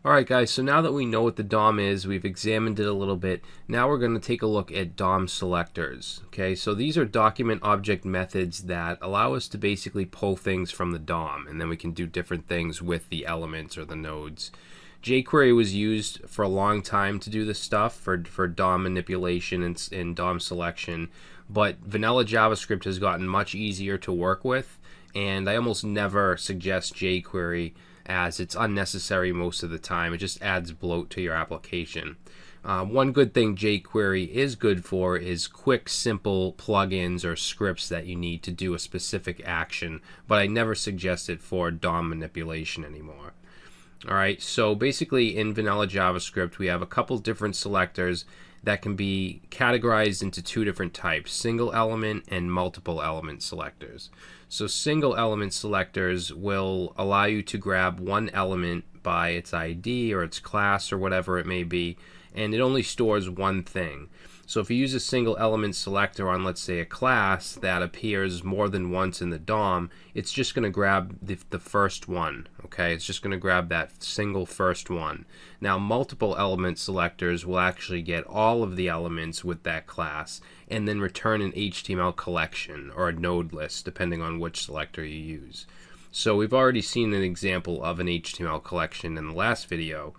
Alright guys, so now that we know what the DOM is, we've examined it a little bit, now we're going to take a look at DOM selectors. Okay, so these are document object methods that allow us to basically pull things from the DOM, and then we can do different things with the elements or the nodes. jQuery was used for a long time to do this stuff, for DOM manipulation and DOM selection, but vanilla JavaScript has gotten much easier to work with, and I almost never suggest jQuery as it's unnecessary most of the time. It just adds bloat to your application. One good thing jQuery is good for is quick, simple plugins or scripts that you need to do a specific action, but I never suggest it for DOM manipulation anymore. Alright, so basically in vanilla JavaScript we have a couple different selectors that can be categorized into two different types, single element and multiple element selectors. So single element selectors will allow you to grab one element by its ID or its class or whatever it may be, and it only stores one thing. So if you use a single element selector on, let's say, a class that appears more than once in the DOM, it's just going to grab the first one. Okay, it's just going to grab that single first one. Now multiple element selectors will actually get all of the elements with that class and then return an HTML collection or a node list depending on which selector you use. So we've already seen an example of an HTML collection in the last video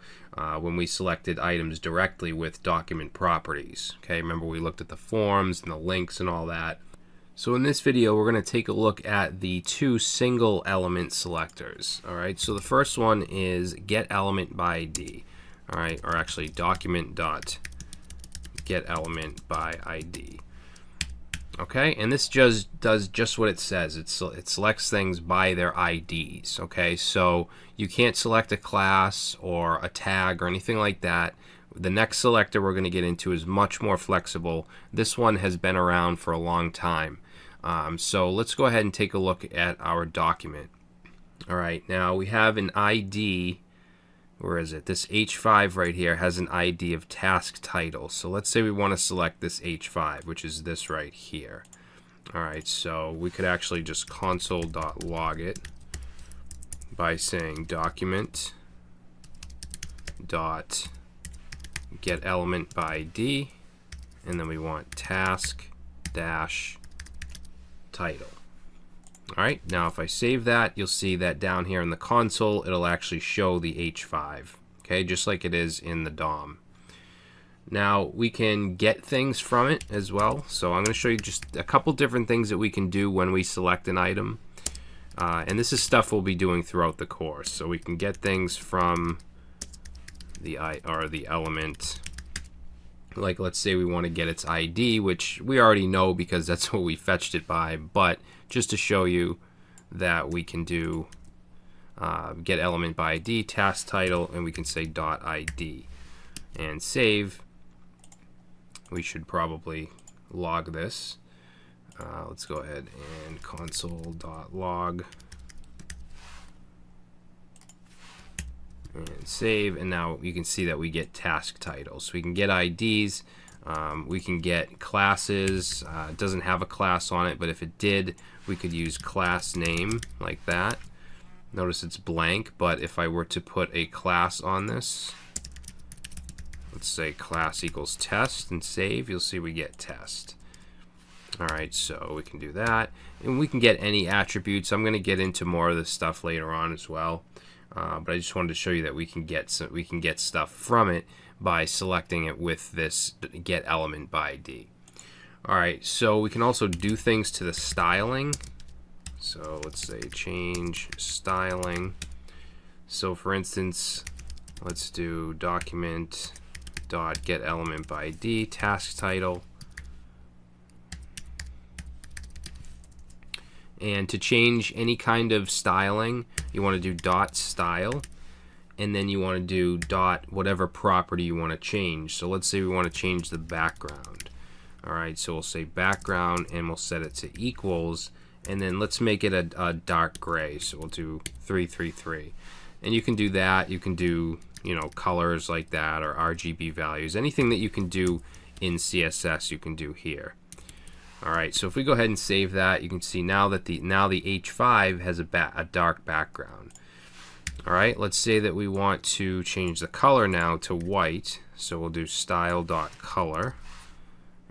when we selected items directly with document properties. Okay, remember we looked at the forms and the links and all that. So in this video we're going to take a look at the two single element selectors. Alright, so the first one is get element by ID. Alright, or actually document dot get element by ID. Okay, and this just does just what it says. It selects things by their IDs. Okay, so you can't select a class or a tag or anything like that. The next selector we're going to get into is much more flexible. This one has been around for a long time. So let's go ahead and take a look at our document. Alright, now we have an ID. Where is it? This H5 right here has an ID of task title. So let's say we want to select this H5, which is this right here. Alright, so we could actually just console.log it by saying document dot get element by ID, and then we want task dash title. Alright, now if I save that, you'll see that down here in the console it'll actually show the H5, okay, just like it is in the DOM. Now we can get things from it as well, so I'm going to show you just a couple different things that we can do when we select an item, and this is stuff we'll be doing throughout the course. So we can get things from the element, like let's say we want to get its ID, which we already know because that's what we fetched it by, but just to show you that we can do get element by ID, task title, and we can say .id and save. We should probably log this. Let's go ahead and console.log and save, and now you can see that we get task titles. So we can get IDs, we can get classes. It doesn't have a class on it, but if it did, we could use class name like that. Notice it's blank, but if I were to put a class on this, let's say class equals test and save, you'll see we get test. Alright, so we can do that, and we can get any attributes. I'm going to get into more of this stuff later on as well, but I just wanted to show you that we can get stuff from it by selecting it with this get element by ID. Alright, so we can also do things to the styling. So let's say change styling. So for instance, let's do document dot get element by ID, task title. And to change any kind of styling, you want to do dot style, and then you want to do dot whatever property you want to change. So let's say we want to change the background. Alright, so we'll say background and we'll set it to equals, and then let's make it a dark gray. So we'll do 333. And you can do that. You can do, you know, colors like that or RGB values. Anything that you can do in CSS you can do here. Alright, so if we go ahead and save that, you can see now that the H5 has a dark background. All right, let's say that we want to change the color now to white. So we'll do style.color,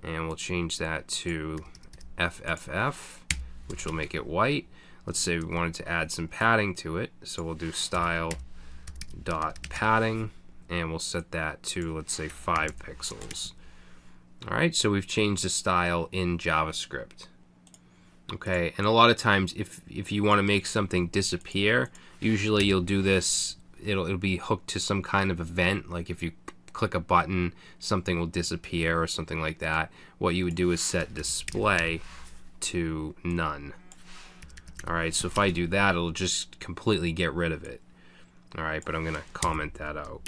and we'll change that to FFF, which will make it white. Let's say we wanted to add some padding to it, so we'll do style.padding, and we'll set that to, let's say, 5 pixels. All right, so we've changed the style in JavaScript. Okay, and a lot of times if you want to make something disappear, usually you'll do this, it'll be hooked to some kind of event, like if you click a button, something will disappear or something like that. What you would do is set display to none. All right, so if I do that, it'll just completely get rid of it. All right, but I'm gonna comment that out.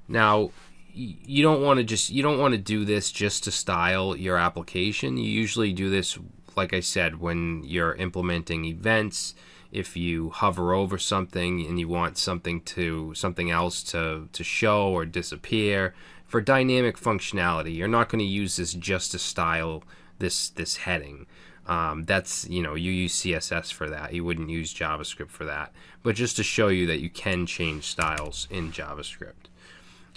Now, you don't want to do this just to style your application. You usually do this, like I said, when you're implementing events. If you hover over something and you want something else to show or disappear. For dynamic functionality, you're not going to use this just to style this heading. That's, you use CSS for that. You wouldn't use JavaScript for that. But just to show you that you can change styles in JavaScript.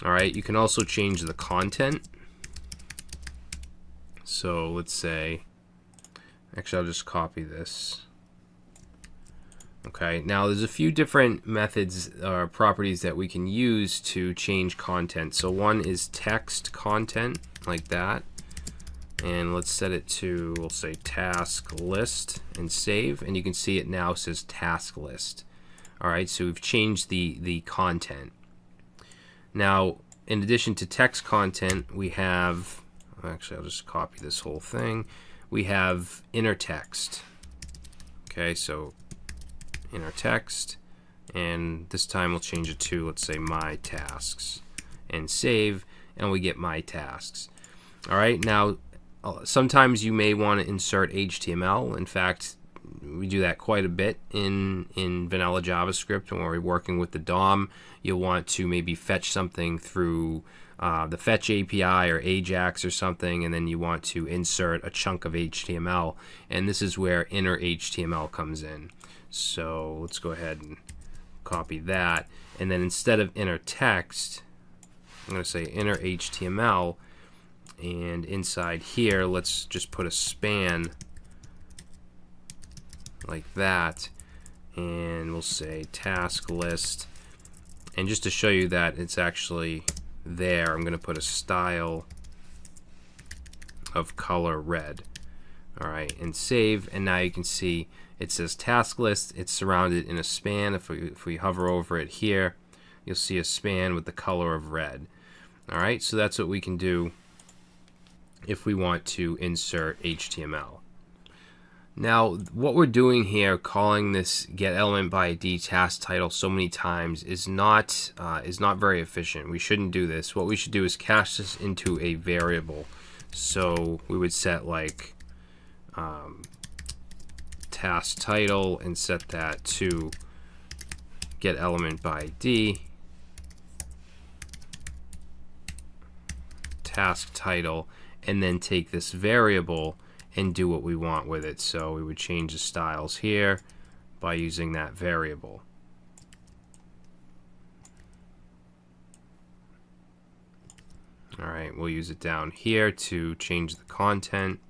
All right, you can also change the content. So let's say, actually I'll just copy this. Okay, now there's a few different methods or properties that we can use to change content. So one is text content, like that. And let's set it to, we'll say task list and save. And you can see it now says task list. All right, so we've changed the content. Now, in addition to text content, we have, actually I'll just copy this whole thing. We have inner text. Okay, so inner text, and this time we'll change it to, let's say, my tasks, and save, and we get my tasks. All right, now sometimes you may want to insert HTML. In fact, we do that quite a bit in vanilla JavaScript. When we're working with the DOM, you'll want to maybe fetch something through the Fetch API or Ajax or something, and then you want to insert a chunk of HTML, and this is where inner HTML comes in. So let's go ahead and copy that, and then instead of inner text, I'm going to say inner HTML, and inside here let's just put a span like that, and we'll say task list, and just to show you that it's actually there, I'm going to put a style of color red. All right, and save, and now you can see it says task list. It's surrounded in a span. If we hover over it here, you'll see a span with the color of red. All right, so that's what we can do if we want to insert HTML. Now, what we're doing here, calling this getElementById task title so many times, is not very efficient. We shouldn't do this. What we should do is cast this into a variable. So we would set like task title and set that to getElementById task title, and then take this variable and do what we want with it. So we would change the styles here by using that variable. All right, we'll use it down here to change the content.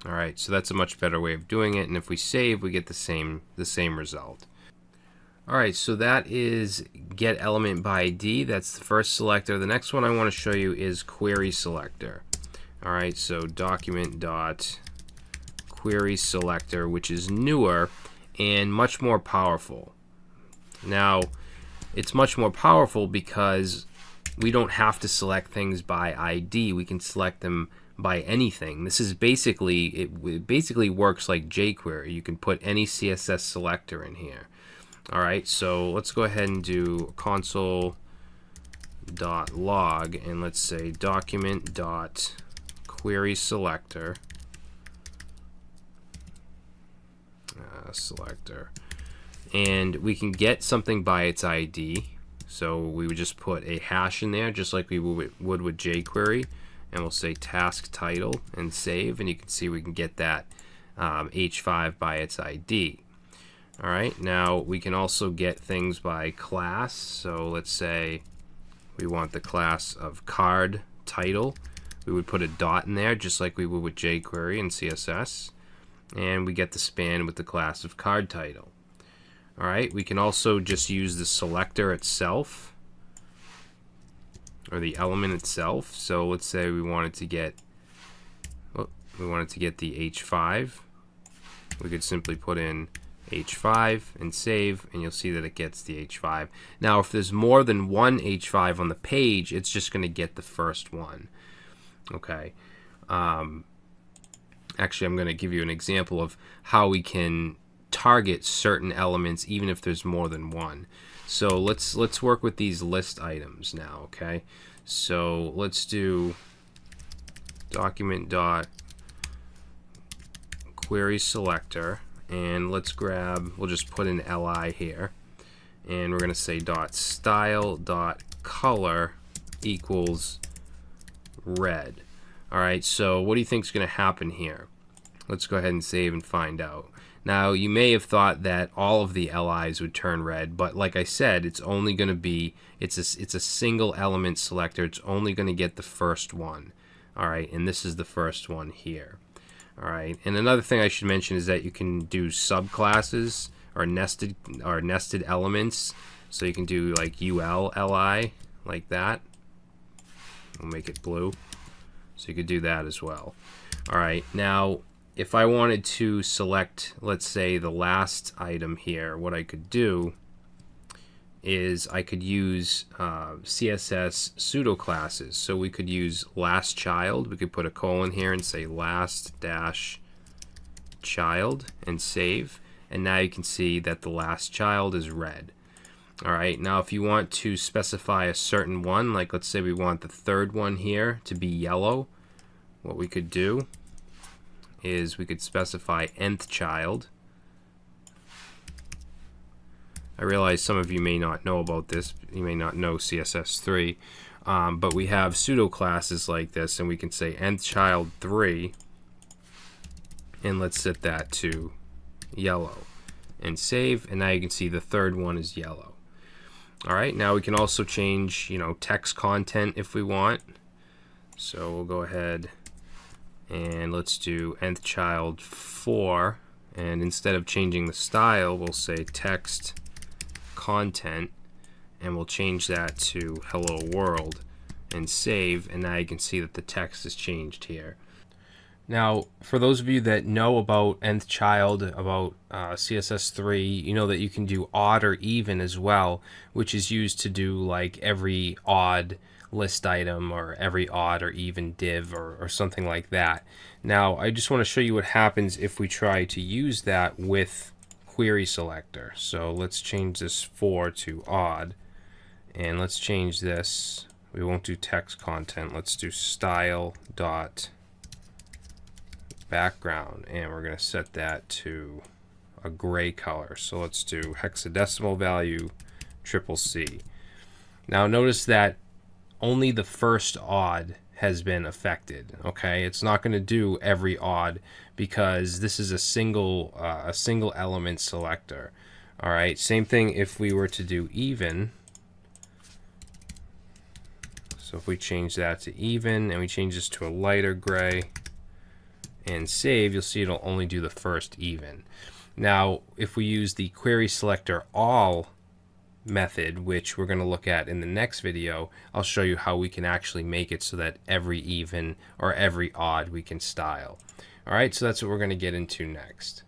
All right, so that's a much better way of doing it, and if we save, we get the same result. All right, so that is getElementById. That's the first selector. The next one I want to show you is query selector. All right, so document.query selector, which is newer and much more powerful. Now, it's much more powerful because we don't have to select things by ID. We can select them by anything. This is basically, it basically works like jQuery. You can put any CSS selector in here. All right, so let's go ahead and do console.log, and let's say document.query selector selector, and we can get something by its ID. So we would just put a hash in there, just like we would with jQuery, and we'll say task title and save, and you can see we can get that H5 by its ID. All right, now we can also get things by class. So let's say we want the class of card title. We would put a dot in there just like we would with jQuery and CSS. And we get the span with the class of card title. All right, we can also just use the selector itself or the element itself. So let's say we wanted to get the H5. We could simply put in H5 and save, and you'll see that it gets the H5. Now, if there's more than one H5 on the page, it's just going to get the first one. Okay. Actually, I'm going to give you an example of how we can target certain elements even if there's more than one. So let's work with these list items now. Okay. So let's do document.query selector. And let's grab, we'll just put in li here, and we're going to say .style.color equals red. All right, so what do you think is going to happen here? Let's go ahead and save and find out. Now, you may have thought that all of the LIs would turn red, but like I said, it's only going to be, it's a single element selector. It's only going to get the first one. All right, and this is the first one here. All right, and another thing I should mention is that you can do subclasses or nested elements. So you can do like UL-LI like that. We'll make it blue. So you could do that as well. All right, now if I wanted to select, let's say, the last item here, what I could do is I could use CSS pseudo classes. So we could use last child. We could put a colon here and say last dash child and save. And now you can see that the last child is red. All right, now if you want to specify a certain one, like let's say we want the third one here to be yellow, what we could do is we could specify nth child. I realize some of you may not know about this. You may not know CSS3, but we have pseudo classes like this, and we can say nth child 3, and let's set that to yellow, and save. And now you can see the third one is yellow. All right, now we can also change, text content if we want. So we'll go ahead and let's do nth child 4, and instead of changing the style, we'll say text content, and we'll change that to hello world and save. And now you can see that the text has changed here. Now, for those of you that know about nth child, about CSS3, you know that you can do odd or even as well, which is used to do like every odd list item or every odd or even div or something like that. Now, I just want to show you what happens if we try to use that with query selector. So let's change this 4 to odd, and let's change this. We won't do text content. Let's do style dot background, and we're going to set that to a gray color. So let's do hexadecimal value CCC. Now notice that only the first odd has been affected. Okay, it's not going to do every odd because this is a single element selector. All right, same thing if we were to do even. So if we change that to even and we change this to a lighter gray and save, you'll see it'll only do the first even. Now, if we use the query selector all method, which we're going to look at in the next video, I'll show you how we can actually make it so that every even or every odd we can style. All right, so that's what we're going to get into next.